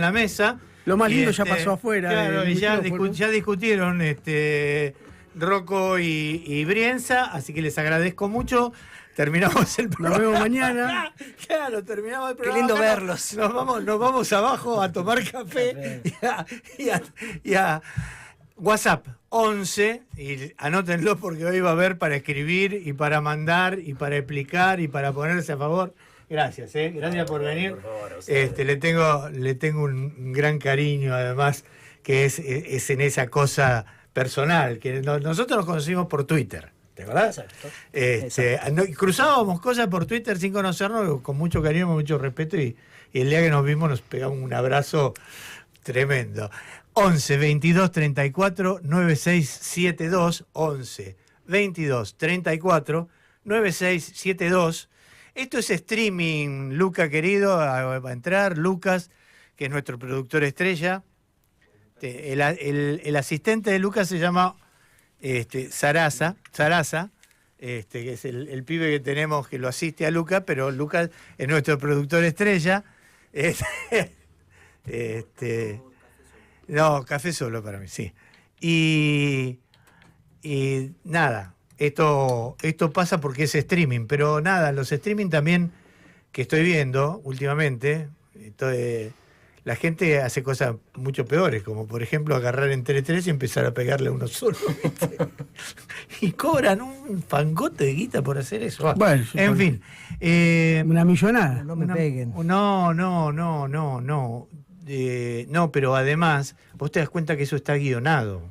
la mesa. Lo más lindo ya pasó afuera. Claro, y ya discutieron Rocco y Brienza, así que les agradezco mucho. Terminamos el programa. Nos vemos mañana. Claro, terminamos el programa. Qué lindo verlos. Nos vamos abajo a tomar café y a WhatsApp 11, y anótenlo porque hoy va a haber para escribir y para mandar y para explicar y para ponerse a favor. Gracias, gracias por venir. Por favor, le tengo un gran cariño, además, que es en esa cosa personal, que nosotros nos conocimos por Twitter, ¿te acordás? Exacto. Cruzábamos cosas por Twitter sin conocernos, con mucho cariño, con mucho respeto, y el día que nos vimos nos pegamos un abrazo tremendo. 11 22 34 9672, 11 22 34 9672. Esto es streaming, Luca querido, va a entrar, Lucas, que es nuestro productor estrella. El asistente de Lucas se llama Sarasa, que es el pibe que tenemos que lo asiste a Lucas, pero Lucas es nuestro productor estrella. No, café solo para mí, sí. Y nada. Esto pasa porque es streaming, pero nada, los streaming también que estoy viendo últimamente, la gente hace cosas mucho peores, como por ejemplo agarrar en Tele3 y empezar a pegarle a uno solo, ¿viste? Y cobran un fangote de guita por hacer eso. Bueno, en fin. Una millonada. No me peguen. No, pero además, vos te das cuenta que eso está guionado.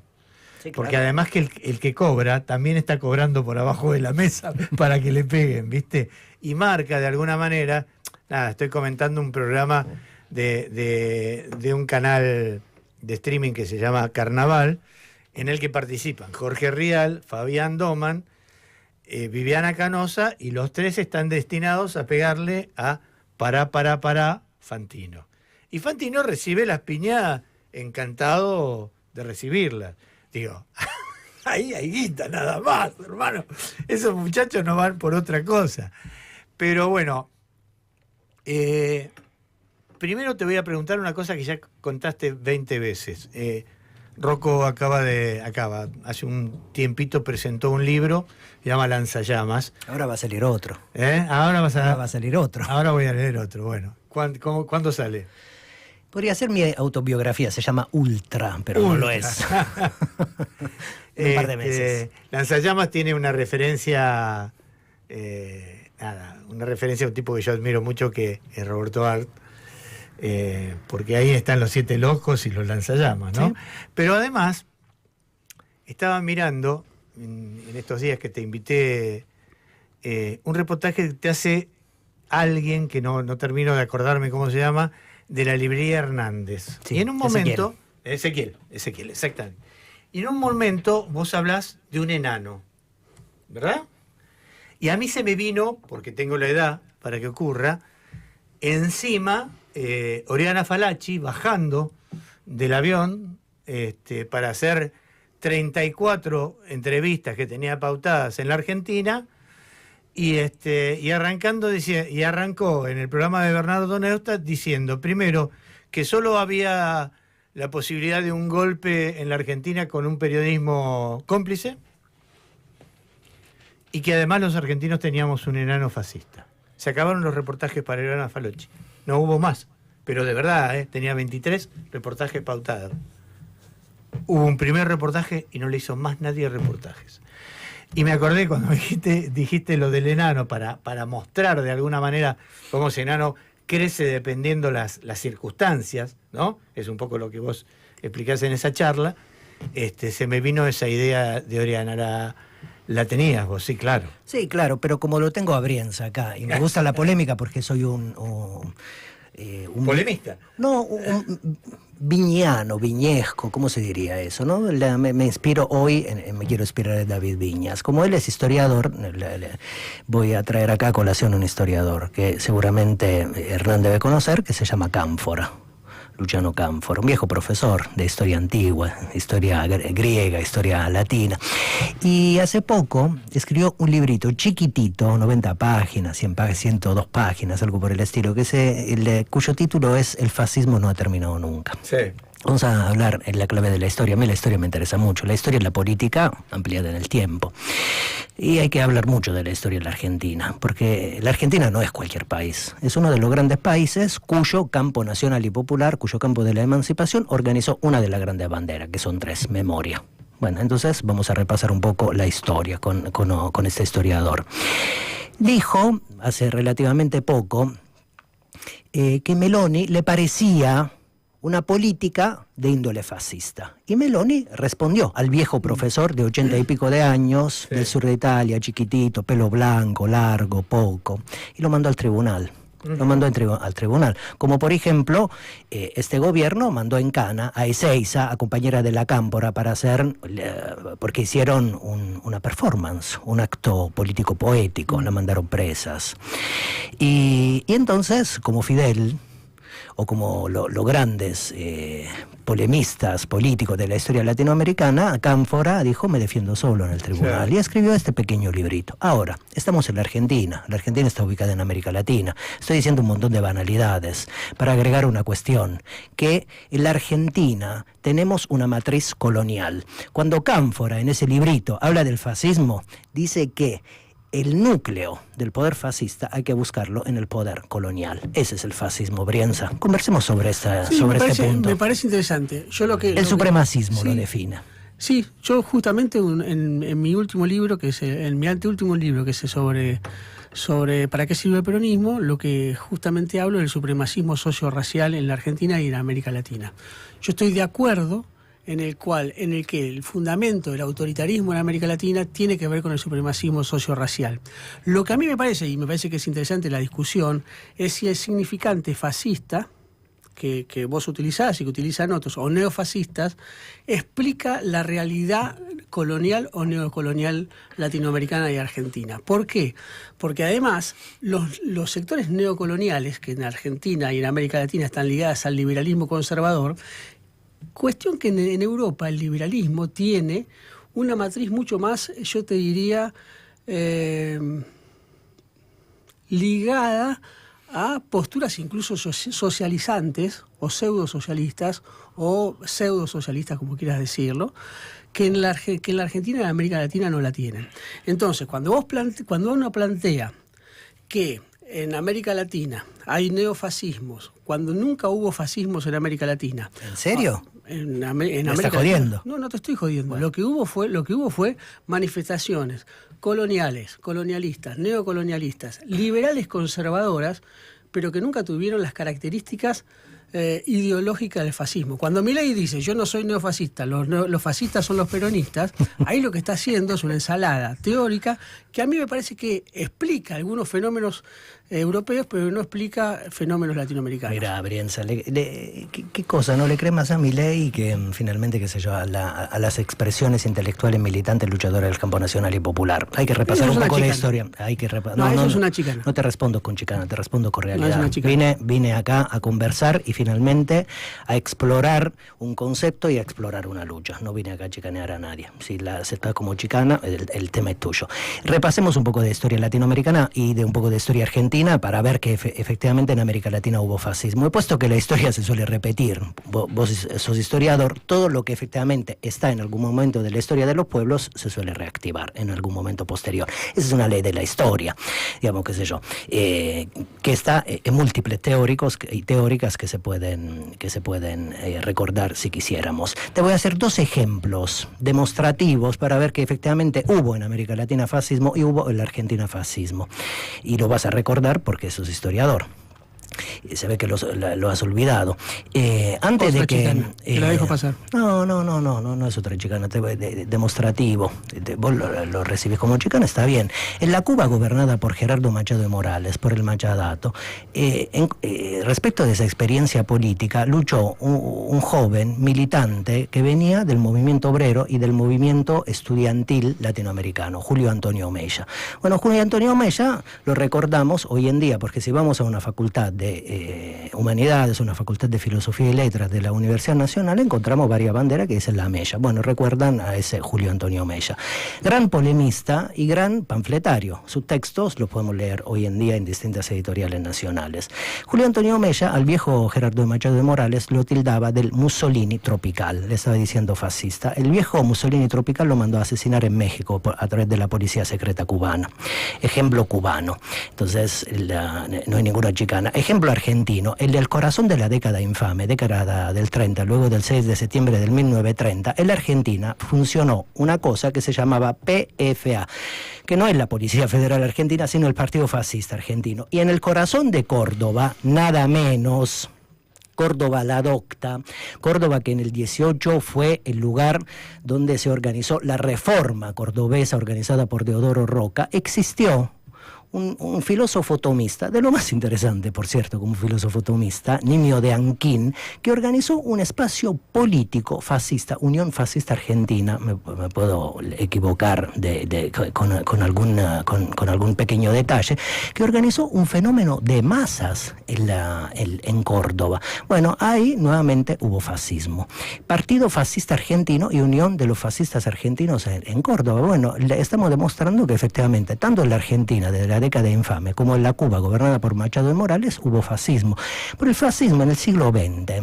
Sí, porque claro. además que el que cobra también está cobrando por abajo de la mesa para que le peguen, ¿viste? Y marca de alguna manera, nada, estoy comentando un programa de un canal de streaming que se llama Carnaval, en el que participan Jorge Rial, Fabián Doman, Viviana Canosa, y los tres están destinados a pegarle a para Fantino. Y Fantino recibe las piñas encantado de recibirlas. Digo, ahí hay guita nada más, hermano. Esos muchachos no van por otra cosa. Pero bueno, primero te voy a preguntar una cosa que ya contaste 20 veces. Rocco hace un tiempito presentó un libro, se llama Lanzallamas. Ahora va a salir otro. Ahora va a salir otro. Ahora voy a leer otro. Bueno, ¿cuándo sale? Podría ser mi autobiografía, se llama Ultra, pero no lo es. Un par de meses. Lanzallamas tiene una referencia, una referencia a un tipo que yo admiro mucho, que es Roberto Art, porque ahí están los 7 locos y los lanzallamas, ¿no? Sí. Pero además, estaba mirando en estos días que te invité, un reportaje que te hace alguien que no termino de acordarme cómo se llama, de la librería Hernández. Sí, y en un momento, Ezequiel, exactamente. Y en un momento vos hablás de un enano, ¿verdad? Y a mí se me vino, porque tengo la edad para que ocurra, encima Oriana Fallaci bajando del avión para hacer 34 entrevistas que tenía pautadas en la Argentina, y arrancó en el programa de Bernardo Neustadt diciendo, primero, que solo había la posibilidad de un golpe en la Argentina con un periodismo cómplice, y que además los argentinos teníamos un enano fascista. Se acabaron los reportajes para Oriana Fallaci. No hubo más, pero de verdad, tenía 23 reportajes pautados. Hubo un primer reportaje y no le hizo más nadie reportajes. Y me acordé cuando dijiste lo del enano para mostrar de alguna manera cómo ese enano crece dependiendo las circunstancias, ¿no? Es un poco lo que vos explicás en esa charla. Se me vino esa idea de Oriana. ¿La tenías vos? Sí, claro. Sí, claro, pero como lo tengo a Brienza acá, y me gusta la polémica porque soy un ¿polemista? No, un viñesco, ¿cómo se diría eso? ¿No? Me inspiro hoy, me quiero inspirar en David Viñas. Como él es historiador, voy a traer acá a colación un historiador que seguramente Hernán debe conocer, que se llama Cánfora. Luciano Cánfora, un viejo profesor de historia antigua, historia griega, historia latina. Y hace poco escribió un librito chiquitito, 90 páginas, 100 páginas, 102 páginas, algo por el estilo, cuyo título es El fascismo no ha terminado nunca. Sí. Vamos a hablar en la clave de la historia. A mí la historia me interesa mucho. La historia es la política ampliada en el tiempo. Y hay que hablar mucho de la historia de la Argentina, porque la Argentina no es cualquier país. Es uno de los grandes países cuyo campo nacional y popular, cuyo campo de la emancipación, organizó una de las grandes banderas, que son 3, memoria. Bueno, entonces vamos a repasar un poco la historia con este historiador. Dijo, hace relativamente poco, que Meloni le parecía una política de índole fascista. Y Meloni respondió al viejo profesor de 80 y pico de años, del sur de Italia, chiquitito, pelo blanco, largo, poco, y lo mandó al tribunal. Lo mandó al tribunal. Como por ejemplo, este gobierno mandó en cana a Ezeiza, a compañera de la Cámpora, para hacer, porque hicieron una performance, un acto político poético, la mandaron presas. Y entonces, como Fidel, o como los grandes polemistas políticos de la historia latinoamericana, Cánfora dijo, me defiendo solo en el tribunal, y escribió este pequeño librito. Ahora, estamos en la Argentina está ubicada en América Latina, estoy diciendo un montón de banalidades, para agregar una cuestión, que en la Argentina tenemos una matriz colonial. Cuando Cánfora, en ese librito, habla del fascismo, dice que el núcleo del poder fascista hay que buscarlo en el poder colonial. Ese es el fascismo, Brienza. Conversemos sobre este punto. Me parece interesante. El supremacismo lo define. Sí, yo justamente en mi último libro, en mi anteúltimo libro, que es sobre para qué sirve el peronismo, lo que justamente hablo del supremacismo socio-racial en la Argentina y en América Latina. Yo estoy de acuerdo en el que el fundamento del autoritarismo en América Latina tiene que ver con el supremacismo socio-racial. Lo que a mí me parece, y me parece que es interesante la discusión, es si el significante fascista, que vos utilizás y que utilizan otros, o neofascistas, explica la realidad colonial o neocolonial latinoamericana y argentina. ¿Por qué? Porque además los sectores neocoloniales, que en Argentina y en América Latina están ligadas al liberalismo conservador, cuestión que en Europa el liberalismo tiene una matriz mucho más, yo te diría, ligada a posturas incluso socializantes o pseudo-socialistas, como quieras decirlo, que en la Argentina y en América Latina no la tienen. Entonces, cuando uno plantea que en América Latina hay neofascismos, cuando nunca hubo fascismos en América Latina. ¿En serio? ¿Me estás jodiendo? No te estoy jodiendo. Bueno. Lo que hubo fue manifestaciones coloniales, colonialistas, neocolonialistas, liberales conservadoras, pero que nunca tuvieron las características ideológica del fascismo. Cuando Milei dice, yo no soy neofascista, los fascistas son los peronistas, ahí lo que está haciendo es una ensalada teórica que a mí me parece que explica algunos fenómenos europeos, pero no explica fenómenos latinoamericanos. Mira, Brienza, ¿qué cosa? ¿No le crees más a Milei que finalmente, qué sé yo, a las expresiones intelectuales militantes luchadoras del campo nacional y popular? Hay que repasar un poco de historia. Eso es una chicana. No te respondo con chicana, te respondo con realidad. No, es una chicana. Vine acá a conversar y finalmente a explorar un concepto y a explorar una lucha. No vine acá a chicanear a nadie. Si la aceptas como chicana, el tema es tuyo. Repasemos un poco de historia latinoamericana y de un poco de historia argentina para ver que efectivamente en América Latina hubo fascismo. He puesto que la historia se suele repetir. Vos sos historiador, todo lo que efectivamente está en algún momento de la historia de los pueblos se suele reactivar en algún momento posterior. Esa es una ley de la historia, digamos, qué sé yo, que está en múltiples teóricos y teóricas que se pueden recordar si quisiéramos. Te voy a hacer 2 ejemplos demostrativos para ver que efectivamente hubo en América Latina fascismo y hubo en la Argentina fascismo. Y lo vas a recordar porque sos historiador. Se ve que lo has olvidado. Antes otra de que... chicana, te la dejo pasar. No es otra chicana, demostrativo. Vos lo recibís como chicana, está bien. En la Cuba gobernada por Gerardo Machado de Morales, por el Machadato, respecto de esa experiencia política, luchó un joven militante que venía del movimiento obrero y del movimiento estudiantil latinoamericano, Julio Antonio Omeya. Bueno, Julio Antonio Omeya lo recordamos hoy en día, porque si vamos a una facultad de Humanidades, una facultad de Filosofía y Letras de la Universidad Nacional, encontramos varias banderas que dicen la Mella. Bueno, recuerdan a ese Julio Antonio Mella. Gran polemista y gran panfletario. Sus textos los podemos leer hoy en día en distintas editoriales nacionales. Julio Antonio Mella, al viejo Gerardo de Machado de Morales, lo tildaba del Mussolini tropical, le estaba diciendo fascista. El viejo Mussolini tropical lo mandó a asesinar en México a través de la policía secreta cubana. Ejemplo cubano. Entonces, no hay ninguna chicana. Ejemplo argentino, el del corazón de la década infame, década del 30, luego del 6 de septiembre del 1930, en la Argentina funcionó una cosa que se llamaba PFA, que no es la Policía Federal Argentina, sino el Partido Fascista Argentino. Y en el corazón de Córdoba, nada menos, Córdoba la Docta, Córdoba que en el 18 fue el lugar donde se organizó la reforma cordobesa organizada por Deodoro Roca, existió un filósofo tomista, de lo más interesante, por cierto, como filósofo tomista, Nimio de Anquín, que organizó un espacio político fascista, Unión Fascista Argentina, me puedo equivocar con algún pequeño detalle, que organizó un fenómeno de masas en Córdoba. Bueno, ahí nuevamente hubo fascismo. Partido Fascista Argentino y Unión de los Fascistas Argentinos en Córdoba. Bueno, estamos demostrando que efectivamente, tanto en la Argentina, desde la década infame, como en la Cuba gobernada por Machado de Morales, hubo fascismo. Pero el fascismo en el siglo XX,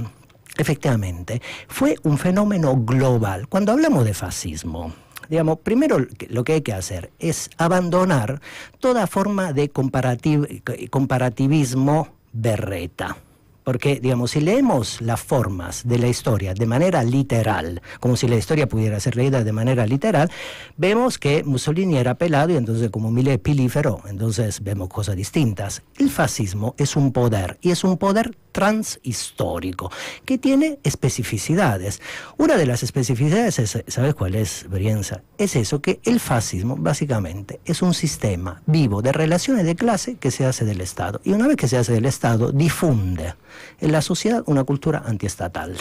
efectivamente, fue un fenómeno global. Cuando hablamos de fascismo, digamos, primero lo que hay que hacer es abandonar toda forma de comparativismo berreta. Porque, digamos, si leemos las formas de la historia de manera literal, como si la historia pudiera ser leída de manera literal, vemos que Mussolini era pelado y entonces como Milei pilífero, entonces vemos cosas distintas. El fascismo es un poder, y es un poder transhistórico, que tiene especificidades. Una de las especificidades es, ¿sabes cuál es, Brienza? Es eso, que el fascismo básicamente es un sistema vivo de relaciones de clase que se hace del Estado. Y una vez que se hace del Estado, difunde en la sociedad una cultura antiestatal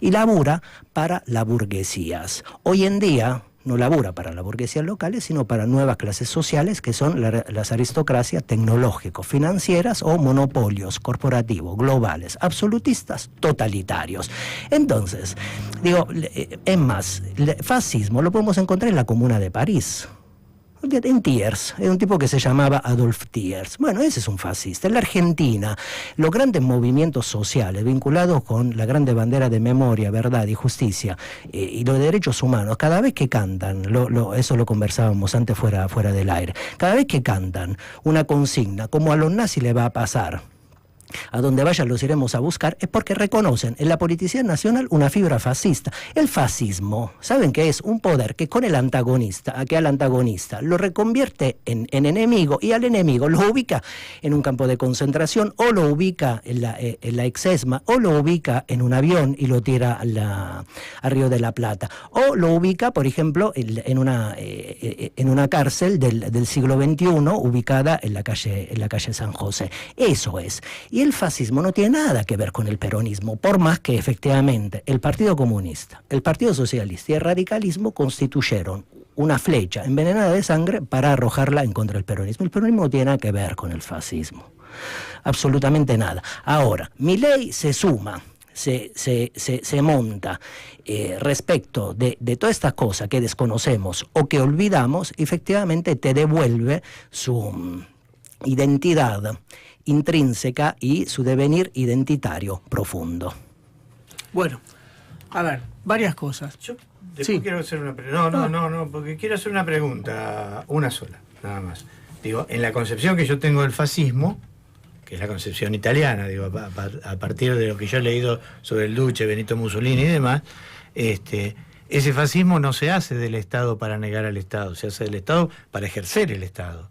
y labura para las burguesías. Hoy en día no labura para las burguesías locales, sino para nuevas clases sociales que son las aristocracias tecnológicos, financieras o monopolios corporativos, globales, absolutistas, totalitarios. Entonces, digo, es más, el fascismo lo podemos encontrar en la Comuna de París. En Thiers, es un tipo que se llamaba Adolf Thiers. Bueno, ese es un fascista. En la Argentina, los grandes movimientos sociales vinculados con la grande bandera de memoria, verdad y justicia y los derechos humanos, cada vez que cantan, eso lo conversábamos antes fuera del aire, cada vez que cantan una consigna, como a los nazis le va a pasar, a donde vayan los iremos a buscar, es porque reconocen en la politicidad nacional una fibra fascista. El fascismo, ¿saben qué es? Un poder que con el antagonista, que al antagonista lo reconvierte en enemigo, y al enemigo lo ubica en un campo de concentración, o lo ubica en la exesma, o lo ubica en un avión y lo tira a Río de la Plata, o lo ubica, por ejemplo, en una cárcel del siglo XXI ubicada en la calle San José. Eso es. Y el fascismo no tiene nada que ver con el peronismo, por más que efectivamente el Partido Comunista, el Partido Socialista y el radicalismo constituyeron una flecha envenenada de sangre para arrojarla en contra del peronismo. El peronismo no tiene nada que ver con el fascismo, absolutamente nada. Ahora, Milei se suma, se monta respecto de todas estas cosas que desconocemos o que olvidamos, efectivamente te devuelve su identidad intrínseca y su devenir identitario profundo. Bueno, a ver, varias cosas. Yo después quiero hacer una pregunta. No, porque quiero hacer una pregunta, una sola, nada más. Digo, en la concepción que yo tengo del fascismo, que es la concepción italiana, digo, a partir de lo que yo he leído sobre el Duce, Benito Mussolini y demás, ese fascismo no se hace del Estado para negar al Estado, se hace del Estado para ejercer el Estado.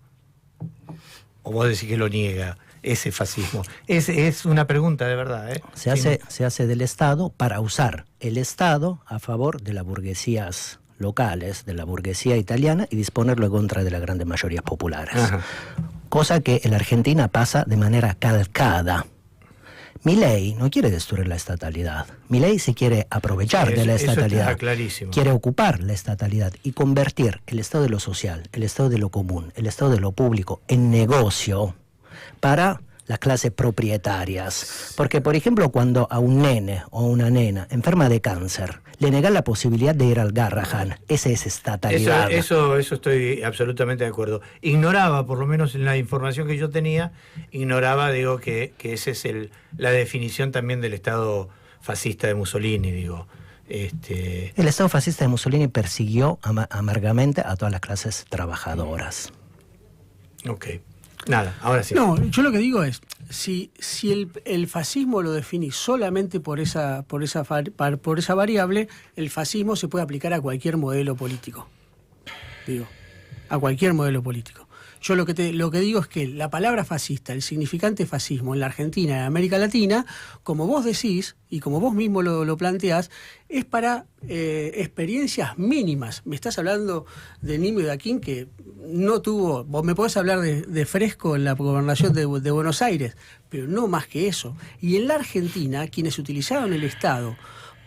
¿O vos decís que lo niega ese fascismo? Es una pregunta de verdad, ¿eh? Se hace del Estado para usar el Estado a favor de las burguesías locales, de la burguesía italiana, y disponerlo en contra de las grandes mayorías populares. Ajá. Cosa que en la Argentina pasa de manera calcada. Milei no quiere destruir la estatalidad. Milei se quiere aprovechar de la estatalidad. Eso está clarísimo. Quiere ocupar la estatalidad y convertir el Estado de lo social, el Estado de lo común, el Estado de lo público en negocio para las clases propietarias. Porque, por ejemplo, cuando a un nene o una nena enferma de cáncer, le negan la posibilidad de ir al Garrahan, esa es estatalidad. Eso estoy absolutamente de acuerdo. Ignoraba, por lo menos en la información que yo tenía, digo, que esa es la definición también del Estado fascista de Mussolini, digo. El Estado fascista de Mussolini persiguió amargamente a todas las clases trabajadoras. Ok. Nada, ahora sí. No, yo lo que digo es, si el fascismo lo definís solamente por esa variable, el fascismo se puede aplicar a cualquier modelo político. Digo, a cualquier modelo político. Yo lo que digo es que la palabra fascista, el significante fascismo en la Argentina y en América Latina, como vos decís y como vos mismo lo planteás, es para experiencias mínimas. Me estás hablando de Nimio Daquín, que no tuvo... Vos me podés hablar de Fresco en la gobernación de Buenos Aires, pero no más que eso. Y en la Argentina, quienes utilizaron el Estado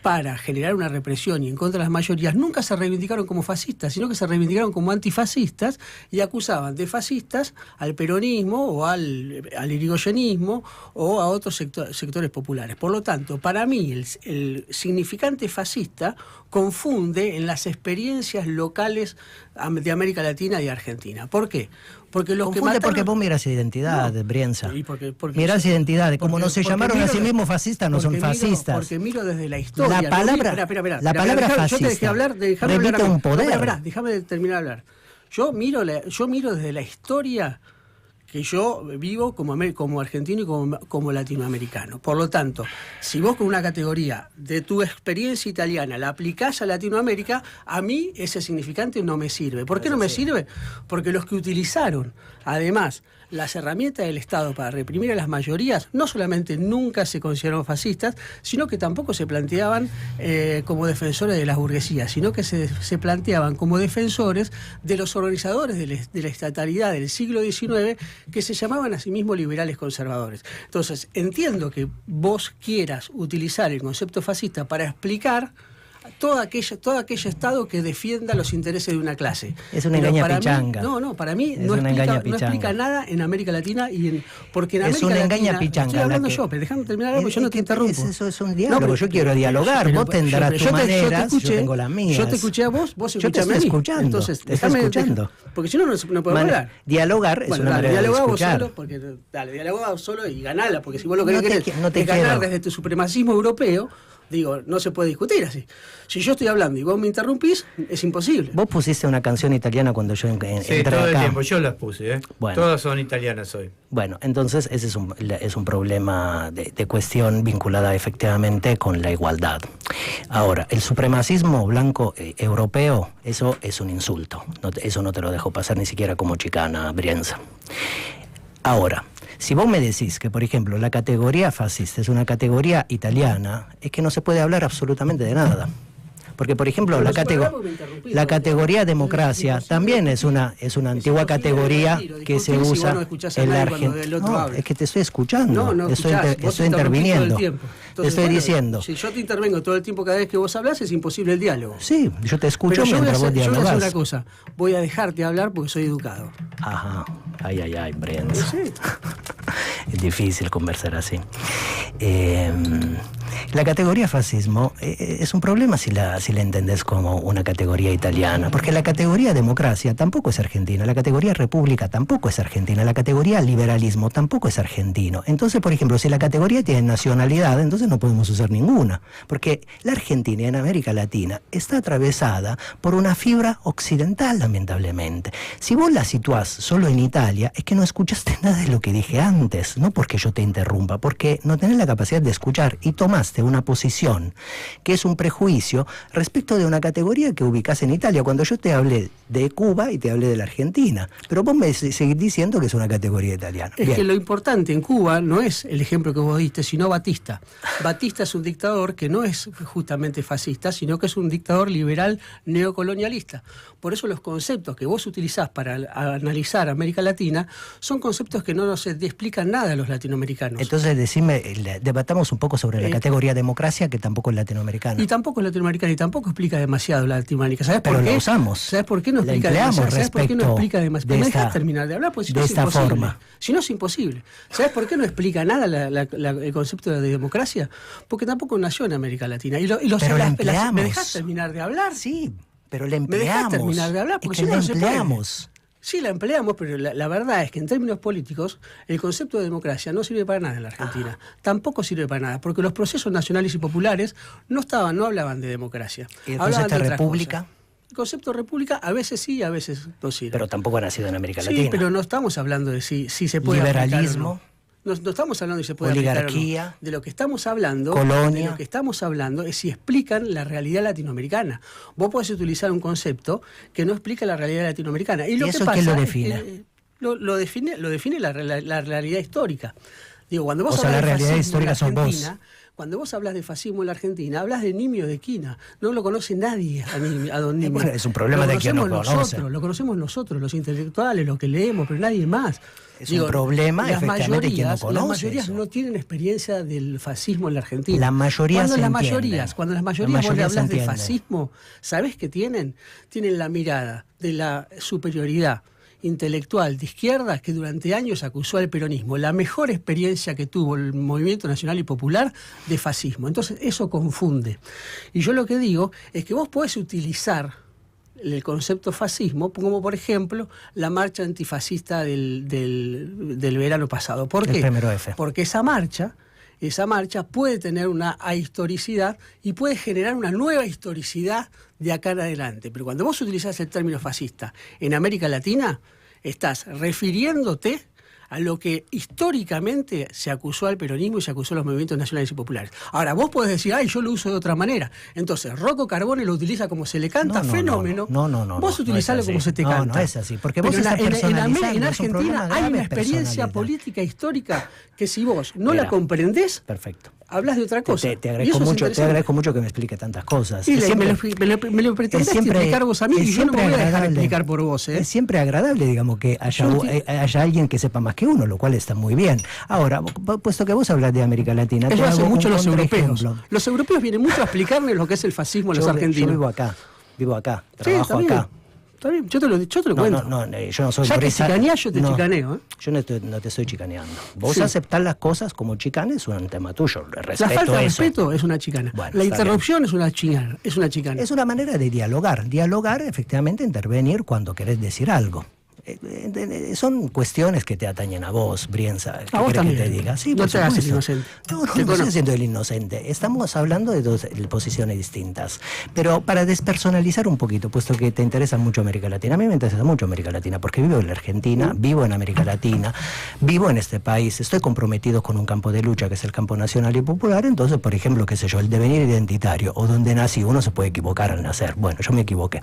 para generar una represión y en contra de las mayorías, nunca se reivindicaron como fascistas, sino que se reivindicaron como antifascistas y acusaban de fascistas al peronismo o al irigoyenismo o a otros sectores populares. Por lo tanto, para mí el significante fascista confunde en las experiencias locales de América Latina y Argentina. ¿Por qué? Porque los confunde, que mataron... porque vos mirás identidad, no, Brienza. Mirás identidad. Como no se llamaron a sí mismos fascistas, no son fascistas. Porque miro desde la historia. La palabra, la palabra fascista. Yo te dejé hablar, déjame hablar. Un poder. No, déjame terminar de hablar. Yo miro desde la historia que yo vivo como argentino y como latinoamericano. Por lo tanto, si vos con una categoría de tu experiencia italiana la aplicás a Latinoamérica, a mí ese significante no me sirve. ¿Por qué no me sirve? Porque los que utilizaron, además, las herramientas del Estado para reprimir a las mayorías, no solamente nunca se consideraron fascistas, sino que tampoco se planteaban como defensores de las burguesías, sino que se planteaban como defensores de los organizadores de la estatalidad del siglo XIX, que se llamaban a sí mismos liberales conservadores. Entonces, entiendo que vos quieras utilizar el concepto fascista para explicar todo aquel Estado que defienda los intereses de una clase. Es una engaña pichanga. Para mí no explica nada en América Latina porque en América Latina... Es una engaña pichanga. Estoy hablando yo, pero déjame terminar, porque yo no te interrumpo. Eso es un diálogo, yo quiero dialogar, vos tendrás tu manera, yo tengo las mías. Yo te escuché a vos escuchame a mí. Yo te estoy escuchando, entonces, porque si no podemos hablar. Dialogar es una manera de escuchar. Dialogá vos solo y ganala, porque si vos lo que querés es ganar desde tu supremacismo europeo, digo, no se puede discutir así. Si yo estoy hablando y vos me interrumpís, es imposible. Vos pusiste una canción italiana cuando yo entré sí, todo acá. El tiempo, yo las puse, Bueno. Todas son italianas hoy. Bueno, entonces ese es un problema de cuestión vinculada efectivamente con la igualdad. Ahora, el supremacismo blanco europeo, eso es un insulto. Eso no te lo dejo pasar ni siquiera como chicana, Brienza. Ahora, si vos me decís que, por ejemplo, la categoría fascista es una categoría italiana, es que no se puede hablar absolutamente de nada. Porque, por ejemplo, la categoría democracia también es una antigua categoría que se usa en la Argentina. No, es que te estoy escuchando, estoy interviniendo. Te estoy diciendo. Si yo te intervengo todo el tiempo cada vez que vos hablas, es imposible el diálogo. Sí, yo te escucho mientras vos dialogás. Yo voy a hacer una cosa, voy a dejarte hablar porque soy educado. Ajá, ay, Brienza. Sí. Es difícil conversar así. La categoría fascismo es un problema si la entendés como una categoría italiana, porque la categoría democracia tampoco es argentina, la categoría república tampoco es argentina, la categoría liberalismo tampoco es argentino. Entonces, por ejemplo, si la categoría tiene nacionalidad, entonces no podemos usar ninguna, porque la Argentina en América Latina está atravesada por una fibra occidental, lamentablemente. Si vos la situás solo en Italia, es que no escuchaste nada de lo que dije antes, no porque yo te interrumpa, porque no tenés la capacidad de escuchar y tomaste una posición que es un prejuicio respecto de una categoría que ubicás en Italia, cuando yo te hablé de Cuba y te hablé de la Argentina, pero vos me seguís diciendo que es una categoría italiana. Es que lo importante en Cuba no es el ejemplo que vos diste, sino Batista. Batista es un dictador que no es justamente fascista, sino que es un dictador liberal neocolonialista. Por eso los conceptos que vos utilizás para analizar América Latina son conceptos que no nos explican explican nada a los latinoamericanos. Entonces, debatamos un poco sobre la categoría democracia, que tampoco es latinoamericana. Y tampoco es latinoamericana, y tampoco explica demasiado la latinoamericana. ¿Sabes por qué? Pero la usamos. ¿Sabes por qué no explica demasiado? ¿Sabes por qué no explica demasiado? ¿Me dejas terminar de hablar? Porque si no es imposible. Forma. Si no es imposible. ¿Sabes por qué no explica nada el concepto de democracia? Porque tampoco nació en América Latina. Pero la empleamos. ¿Me dejas terminar de hablar? Sí, pero la empleamos. ¿Me dejas terminar de hablar? Porque si no, la empleamos. Sí, la empleamos, pero la verdad es que en términos políticos el concepto de democracia no sirve para nada en la Argentina. Tampoco sirve para nada, porque los procesos nacionales y populares no hablaban de democracia. ¿Y el concepto de república? El concepto de república a veces sí, a veces no sirve. Pero tampoco ha nacido en América Latina. Sí, pero no estamos hablando de si se puede liberalismo. No estamos hablando de si se puede oligarquía, aplicar o no. De lo que estamos hablando, colonia. De lo que estamos hablando es si explican la realidad latinoamericana. Vos podés utilizar un concepto que no explica la realidad latinoamericana. ¿Y eso quién lo define? Lo define la realidad histórica. Digo, cuando vos la realidad histórica son vos. Cuando vos hablas de fascismo en la Argentina, hablas de Nimio de Quina. No lo conoce nadie a don Nimio. Bueno, es un problema de quien no conoce. Lo conocemos nosotros, los intelectuales, los que leemos, pero nadie más. Es un problema, efectivamente, quien no conoce. Las mayorías no tienen experiencia del fascismo en la Argentina. La mayoría cuando las mayorías vos le hablas de fascismo, ¿sabés qué tienen? Tienen la mirada de la superioridad intelectual de izquierda que durante años acusó al peronismo, la mejor experiencia que tuvo el movimiento nacional y popular de fascismo. Entonces eso confunde. Y yo lo que digo es que vos podés utilizar el concepto fascismo como por ejemplo la marcha antifascista del verano pasado. ¿Por qué? El primero F. Porque esa marcha puede tener una ahistoricidad y puede generar una nueva historicidad de acá en adelante. Pero cuando vos utilizás el término fascista en América Latina, estás refiriéndote a lo que históricamente se acusó al peronismo y se acusó a los movimientos nacionales y populares. Ahora, vos podés decir, yo lo uso de otra manera. Entonces, Rocco Carbone lo utiliza como se le canta, fenómeno. No. Vos utilizalo como se te canta. No es así, porque vos estás personalizando. En Argentina hay una experiencia política histórica que si vos no la comprendés, perfecto, hablas de otra cosa. Te agradezco mucho que me explique tantas cosas. Sí, me lo pretendés explicar vos a mí y yo no me voy a dejar explicar por vos. Es siempre agradable, digamos, que haya alguien que sepa más que uno, lo cual está muy bien. Ahora, puesto que vos hablas de América Latina, eso hacen mucho los europeos. Ejemplo. Los europeos vienen mucho a explicarme lo que es el fascismo a los argentinos. Yo vivo acá, trabajo acá. Está bien, yo te lo cuento. Yo no soy ya que chicaneás, yo te chicaneo. Yo no te estoy chicaneando. Vos aceptar las cosas como chicanes es un tema tuyo. La falta de respeto es una chicana. Bueno, la interrupción es una chicana. Es una manera de dialogar. Dialogar, efectivamente, intervenir cuando querés decir algo. Son cuestiones que te atañen a vos, Brienza. A vos también. Que te diga? Sí, no te hagas el inocente. No estoy haciendo el inocente. Estamos hablando de dos posiciones distintas. Pero para despersonalizar un poquito, puesto que te interesa mucho América Latina, a mí me interesa mucho América Latina, porque vivo en la Argentina, vivo en América Latina, vivo en este país, estoy comprometido con un campo de lucha que es el campo nacional y popular. Entonces, por ejemplo, qué sé yo, el devenir identitario o donde nací, uno se puede equivocar al nacer. Bueno, yo me equivoqué.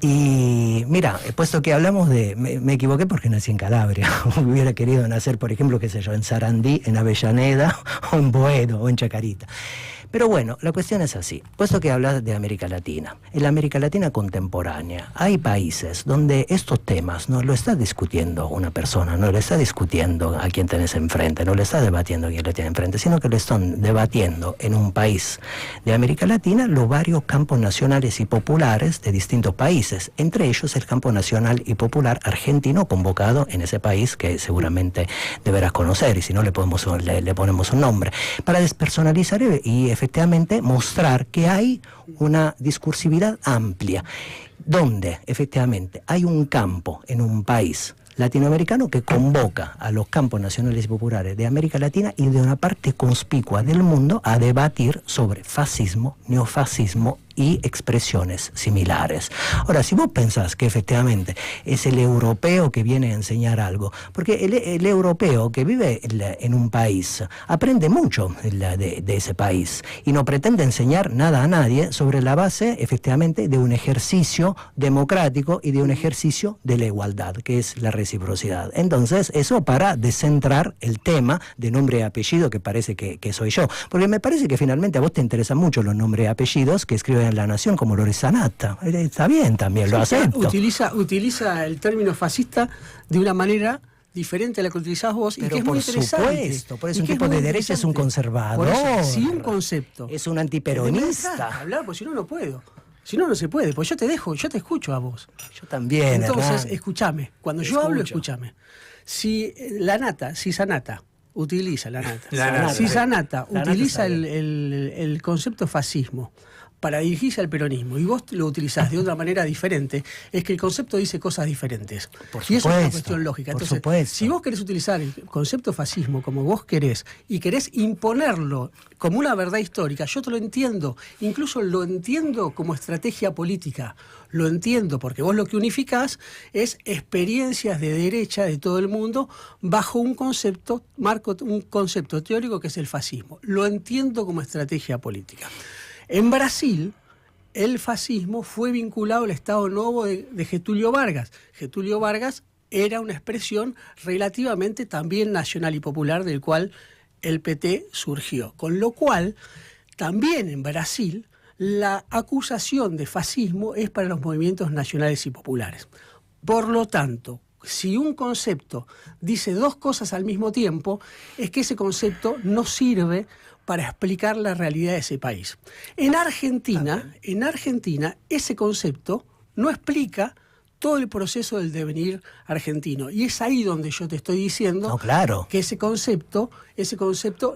Y mira, puesto que hablamos me equivoqué porque nací en Calabria. Hubiera querido nacer, por ejemplo, qué sé yo, en Sarandí, en Avellaneda, o en Boedo, o en Chacarita. Pero bueno, la cuestión es así. Puesto que hablas de América Latina, en la América Latina contemporánea hay países donde estos temas no lo está discutiendo una persona, no lo está discutiendo a quien tenés enfrente, no lo está debatiendo a quien lo tiene enfrente, sino que lo están debatiendo en un país de América Latina los varios campos nacionales y populares de distintos países, entre ellos el campo nacional y popular argentino convocado en ese país que seguramente deberás conocer, y si no le ponemos un nombre, para despersonalizar y efectivamente mostrar que hay una discursividad amplia, donde efectivamente hay un campo en un país latinoamericano que convoca a los campos nacionales y populares de América Latina y de una parte conspicua del mundo a debatir sobre fascismo, neofascismo y expresiones similares. Ahora, si vos pensás que efectivamente es el europeo que viene a enseñar algo, porque el europeo que vive en un país aprende mucho de ese país y no pretende enseñar nada a nadie sobre la base efectivamente de un ejercicio democrático y de un ejercicio de la igualdad, que es la reciprocidad. Entonces, eso para descentrar el tema de nombre y apellido, que parece que soy yo, porque me parece que finalmente a vos te interesan mucho los nombres y apellidos que escriben en La Nación, como Loris Sanata. Está bien, también lo acepto. Utiliza el término fascista de una manera diferente a la que utilizás vos, pero y que es muy interesante. Supuesto, por eso un tipo de derecha es un conservador. Si un concepto... Es un antiperonista. Hablar, porque si no, no puedo. Si no, no se puede, pues yo te escucho a vos. Yo también, Entonces, Hernán. escúchame. Cuando yo hablo, escúchame. Si Sanata utiliza el concepto fascismo para dirigirse al peronismo y vos lo utilizás de otra manera diferente, es que el concepto dice cosas diferentes. Por y eso es una supuesto, cuestión lógica. por Entonces, supuesto. si vos querés utilizar el concepto fascismo como vos querés y querés imponerlo como una verdad histórica, yo te lo entiendo. Incluso lo entiendo como estrategia política. Lo entiendo porque vos lo que unificás es experiencias de derecha de todo el mundo bajo un concepto teórico que es el fascismo. Lo entiendo como estrategia política. En Brasil, el fascismo fue vinculado al Estado Novo de Getúlio Vargas. Getúlio Vargas era una expresión relativamente también nacional y popular del cual el PT surgió. Con lo cual, también en Brasil, la acusación de fascismo es para los movimientos nacionales y populares. Por lo tanto, si un concepto dice dos cosas al mismo tiempo, es que ese concepto no sirve para explicar la realidad de ese país. En Argentina, ese concepto no explica todo el proceso del devenir argentino. Y es ahí donde yo te estoy diciendo que ese concepto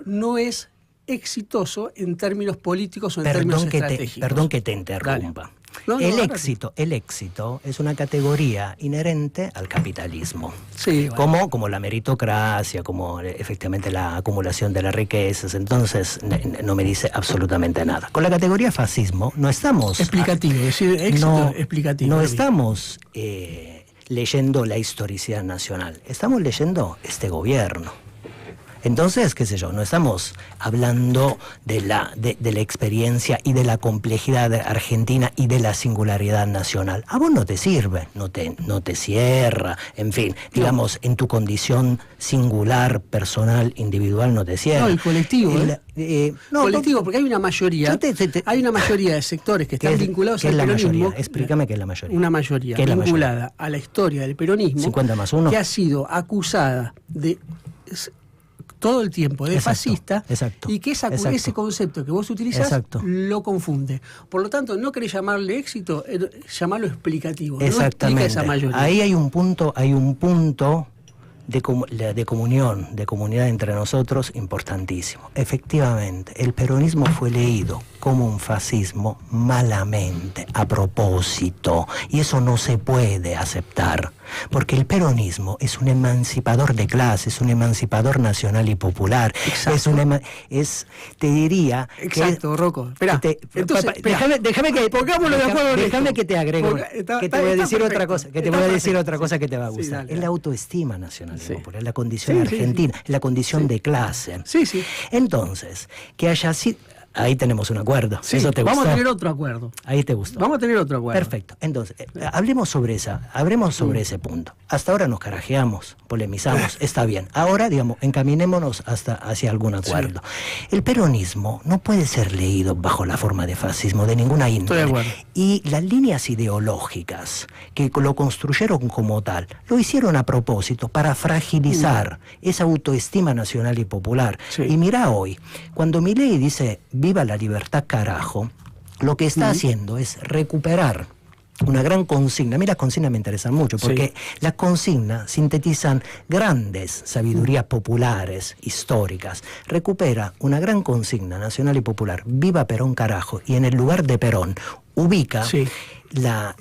no es exitoso en términos políticos o en términos estratégicos. Perdón que te interrumpa. El éxito es una categoría inherente al capitalismo. Sí, como la meritocracia, como efectivamente la acumulación de las riquezas. Entonces no me dice absolutamente nada. Con la categoría fascismo no estamos... Explicativo, es decir, éxito explicativo. No estamos leyendo la historicidad nacional, estamos leyendo este gobierno. Entonces, qué sé yo, no estamos hablando de la experiencia y de la complejidad argentina y de la singularidad nacional. A vos no te sirve, no te cierra, en fin, digamos, en tu condición singular, personal, individual, no te cierra. No, y colectivo, colectivo, porque hay una mayoría, hay una mayoría de sectores que están vinculados al peronismo. Explícame qué es la mayoría. Una mayoría vinculada a la historia del peronismo, 50+1, que ha sido acusada de todo el tiempo de fascista, y que ese concepto que vos utilizás lo confunde. Por lo tanto, no querés llamarle éxito, llamarlo explicativo. Exactamente. No explica esa mayoría. Ahí hay un punto de comunión, de comunidad entre nosotros importantísimo. Efectivamente, el peronismo fue leído como un fascismo malamente, a propósito, y eso no se puede aceptar, porque el peronismo es un emancipador de clases, es un emancipador nacional y popular. Te diría... Exacto, Rocco. Espera, déjame que... Pongámoslo de acuerdo. Déjame que te agrego, que te voy a decir otra cosa, que te voy a decir otra cosa que te va a gustar. Es la autoestima nacional y popular, la condición argentina, la condición de clase. Sí. Entonces, que haya sido... Ahí tenemos un acuerdo. Sí, ¿Eso te gustó? Vamos a tener otro acuerdo. Ahí te gustó. Vamos a tener otro acuerdo. Perfecto. Entonces, hablemos sobre ese punto. Hasta ahora nos carajeamos, polemizamos, está bien. Ahora, digamos, encaminémonos hacia algún acuerdo. Sí. El peronismo no puede ser leído bajo la forma de fascismo de ninguna índole. Estoy de acuerdo. Y las líneas ideológicas que lo construyeron como tal, lo hicieron a propósito para fragilizar esa autoestima nacional y popular. Sí. Y mira hoy, cuando Milei dice viva la libertad, carajo, lo que está haciendo es recuperar una gran consigna. A mí las consignas me interesan mucho porque las consignas sintetizan grandes sabidurías populares, históricas. Recupera una gran consigna nacional y popular, viva Perón, carajo, y en el lugar de Perón ubica la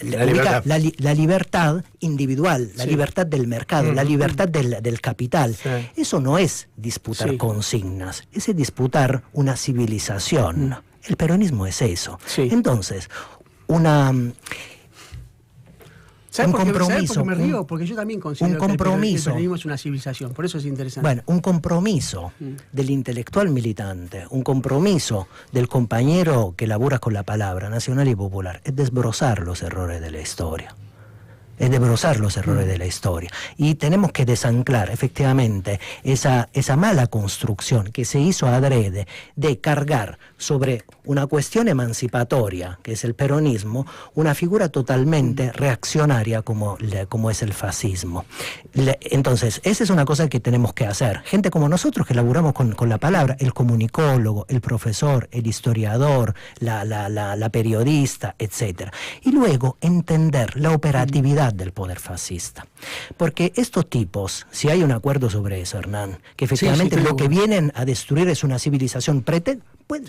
libertad individual, la libertad del mercado, la libertad del capital. Eso no es disputar consignas, es disputar una civilización. El peronismo es eso. Entonces, ¿Sabes por qué me río? Porque yo también considero que el peronismo es una civilización, por eso es interesante. Bueno, un compromiso del intelectual militante, un compromiso del compañero que labura con la palabra nacional y popular, es desbrozar los errores de la historia. es desbrozar los errores de la historia. Y tenemos que desanclar efectivamente esa mala construcción que se hizo adrede de cargar sobre una cuestión emancipatoria, que es el peronismo, una figura totalmente reaccionaria como es el fascismo. Entonces, esa es una cosa que tenemos que hacer. Gente como nosotros que laburamos con la palabra, el comunicólogo, el profesor, el historiador, la periodista, etc. Y luego entender la operatividad del poder fascista. Porque estos tipos, si hay un acuerdo sobre eso, Hernán, que efectivamente lo que vienen a destruir es una civilización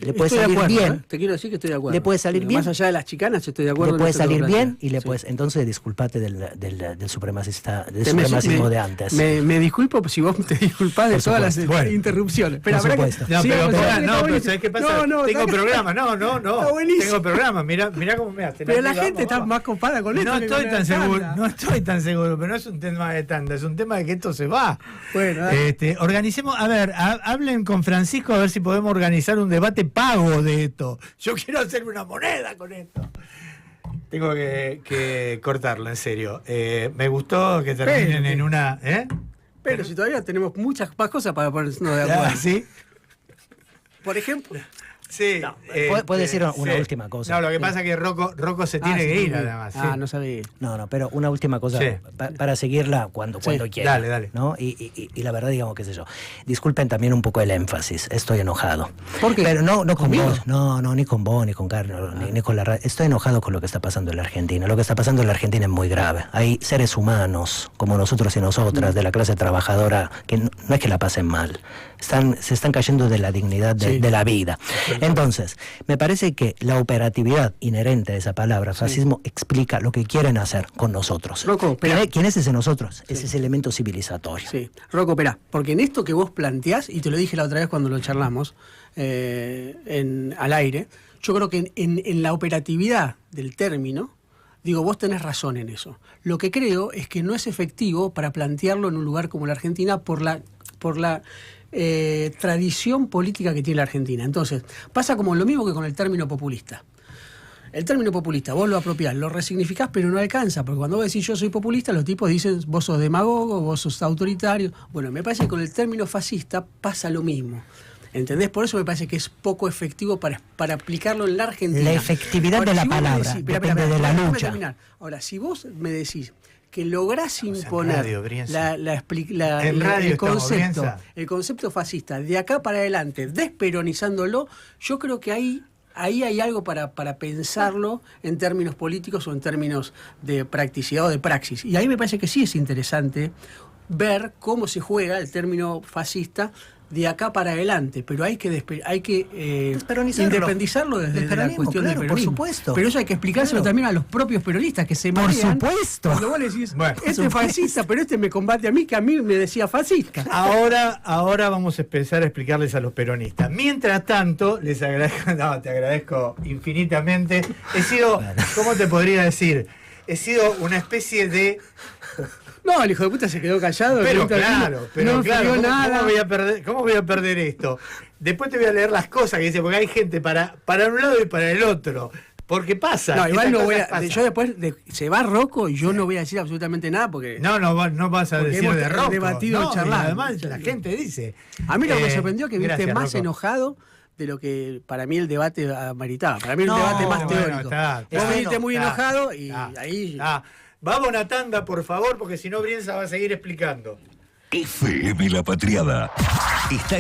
le puede salir bien. Te quiero decir que estoy de acuerdo. Le puede salir bien. Más allá de las chicanas, estoy de acuerdo. Le puede salir bien y le puedes. Entonces, disculpate del supremacismo de antes. Me disculpo si vos te disculpás de todas las interrupciones. Por supuesto. Pero ¿sabes qué pasa? Tengo programa. No. Tengo programa. Mirá cómo me hace. Pero la gente está más copada con esto. No estoy tan seguro, pero no es un tema de tanda, es un tema de que esto se va. Bueno, organicemos, a ver, hablen con Francisco a ver si podemos organizar un debate pago de esto. Yo quiero hacer una moneda con esto. Tengo que cortarlo, en serio. Me gustó que terminen en una... Pero si todavía tenemos muchas más cosas para ponernos de acuerdo. ¿Sí? Por ejemplo... Sí. Puede decir una última cosa. No, lo que pasa es que Rocco se tiene que ir, además. No sabía. No, pero una última cosa para seguirla cuando quiera. Dale. ¿no? Y la verdad, digamos, qué sé yo. Disculpen también un poco el énfasis. Estoy enojado. ¿Por qué? Pero no con vos. No, ni con vos, ni con Carlos, ni con la radio. Estoy enojado con lo que está pasando en la Argentina. Lo que está pasando en la Argentina es muy grave. Hay seres humanos, como nosotros y nosotras, de la clase trabajadora, que no es que la pasen mal. Se están cayendo de la dignidad de la vida. Entonces, me parece que la operatividad inherente a esa palabra, fascismo, explica lo que quieren hacer con nosotros. Rocco, ¿Quién es ese nosotros? Es ese elemento civilizatorio. Sí, Rocco, espera, porque en esto que vos planteás, y te lo dije la otra vez cuando lo charlamos al aire, yo creo que en la operatividad del término, digo, vos tenés razón en eso. Lo que creo es que no es efectivo para plantearlo en un lugar como la Argentina por la tradición política que tiene la Argentina. Entonces, pasa como lo mismo que con el término populista. El término populista, vos lo apropiás, lo resignificás, pero no alcanza, porque cuando vos decís yo soy populista, los tipos dicen vos sos demagogo, vos sos autoritario. Bueno, me parece que con el término fascista pasa lo mismo. ¿Entendés? Por eso me parece que es poco efectivo para aplicarlo en la Argentina. La efectividad de la palabra depende de la lucha. Ahora, si vos me decís que lográs imponer el concepto fascista de acá para adelante, desperonizándolo, yo creo que ahí hay algo para pensarlo en términos políticos o en términos de practicidad o de praxis. Y ahí me parece que sí es interesante ver cómo se juega el término fascista de acá para adelante, pero hay que independizarlo desde la cuestión del peronismo. Por supuesto. Pero eso hay que explicárselo también a los propios peronistas que se marean. Por supuesto. Cuando vos le decís, este es fascista, pero este me combate a mí, que a mí me decía fascista. Ahora vamos a empezar a explicarles a los peronistas. Mientras tanto, te agradezco infinitamente. He sido, ¿cómo te podría decir? He sido una especie de... No, el hijo de puta se quedó callado. Pero claro, nada. ¿Cómo voy a perder esto? Después te voy a leer las cosas que dice, porque hay gente para un lado y para el otro. Porque pasa. No, igual no voy a... Yo después se va Rocco y yo no voy a decir absolutamente nada porque... No vas a decir de Rocco. Debatido, charlado. Además la gente dice... A mí lo que me sorprendió es que viste más Rocco enojado de lo que para mí el debate ameritaba. Para mí el debate más teórico. Vos viniste muy enojado y ahí... Vamos a una tanda, por favor, porque si no Brienza va a seguir explicando. FM La Patriada. Está